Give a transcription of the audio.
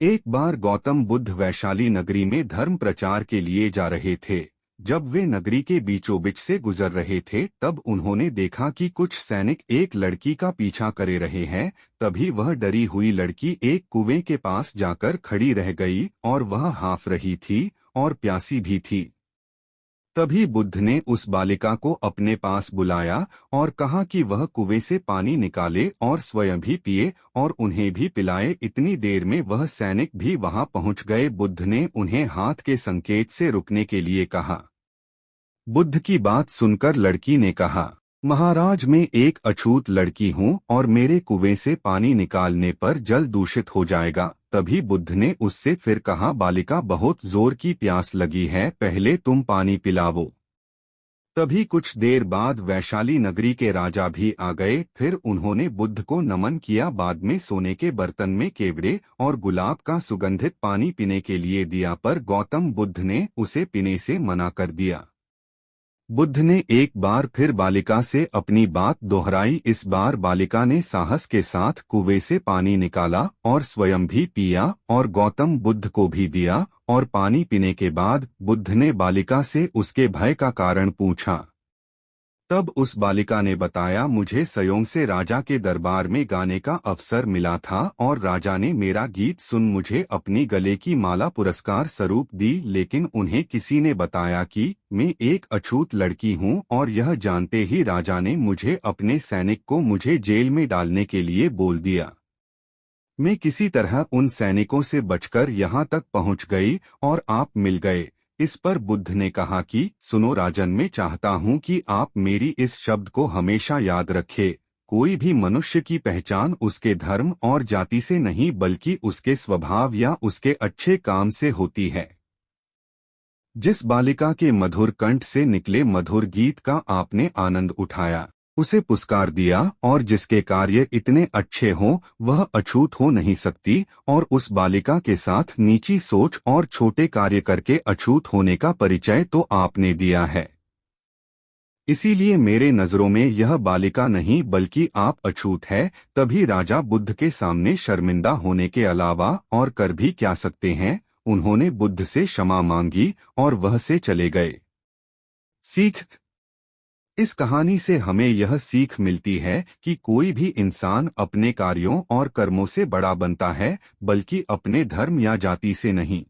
एक बार गौतम बुद्ध वैशाली नगरी में धर्म प्रचार के लिए जा रहे थे। जब वे नगरी के बीचों बीच से गुजर रहे थे तब उन्होंने देखा कि कुछ सैनिक एक लड़की का पीछा करे रहे हैं। तभी वह डरी हुई लड़की एक कुएं के पास जाकर खड़ी रह गई और वह हांफ रही थी और प्यासी भी थी। तभी बुद्ध ने उस बालिका को अपने पास बुलाया और कहा कि वह कुएं से पानी निकाले और स्वयं भी पिए और उन्हें भी पिलाए। इतनी देर में वह सैनिक भी वहां पहुंच गए। बुद्ध ने उन्हें हाथ के संकेत से रुकने के लिए कहा। बुद्ध की बात सुनकर लड़की ने कहा, महाराज, मैं एक अछूत लड़की हूँ और मेरे कुएं से पानी निकालने पर जल दूषित हो जाएगा। तभी बुद्ध ने उससे फिर कहा, बालिका, बहुत जोर की प्यास लगी है, पहले तुम पानी पिलाओ। तभी कुछ देर बाद वैशाली नगरी के राजा भी आ गए। फिर उन्होंने बुद्ध को नमन किया। बाद में सोने के बर्तन में केवड़े और गुलाब का सुगंधित पानी पीने के लिए दिया, पर गौतम बुद्ध ने उसे पीने से मना कर दिया। बुद्ध ने एक बार फिर बालिका से अपनी बात दोहराई। इस बार बालिका ने साहस के साथ कुएं से पानी निकाला और स्वयं भी पिया और गौतम बुद्ध को भी दिया। और पानी पीने के बाद बुद्ध ने बालिका से उसके भय का कारण पूछा। तब उस बालिका ने बताया, मुझे सयोंग से राजा के दरबार में गाने का अवसर मिला था और राजा ने मेरा गीत सुन मुझे अपनी गले की माला पुरस्कार स्वरूप दी। लेकिन उन्हें किसी ने बताया कि मैं एक अछूत लड़की हूँ और यह जानते ही राजा ने मुझे अपने सैनिक को मुझे जेल में डालने के लिए बोल दिया। मैं किसी तरह उन सैनिकों से बचकर यहाँ तक पहुँच गई और आप मिल गए। इस पर बुद्ध ने कहा कि सुनो राजन, मैं चाहता हूँ कि आप मेरी इस शब्द को हमेशा याद रखें। कोई भी मनुष्य की पहचान उसके धर्म और जाति से नहीं बल्कि उसके स्वभाव या उसके अच्छे काम से होती है। जिस बालिका के मधुर कंठ से निकले मधुर गीत का आपने आनंद उठाया, उसे पुरस्कार दिया, और जिसके कार्य इतने अच्छे हों वह अछूत हो नहीं सकती। और उस बालिका के साथ नीची सोच और छोटे कार्य करके अछूत होने का परिचय तो आपने दिया है। इसीलिए मेरे नजरों में यह बालिका नहीं बल्कि आप अछूत है। तभी राजा बुद्ध के सामने शर्मिंदा होने के अलावा और कर भी क्या सकते हैं। उन्होंने बुद्ध से क्षमा मांगी और वह से चले गए। सीख: इस कहानी से हमें यह सीख मिलती है कि कोई भी इंसान अपने कार्यों और कर्मों से बड़ा बनता है, बल्कि अपने धर्म या जाति से नहीं।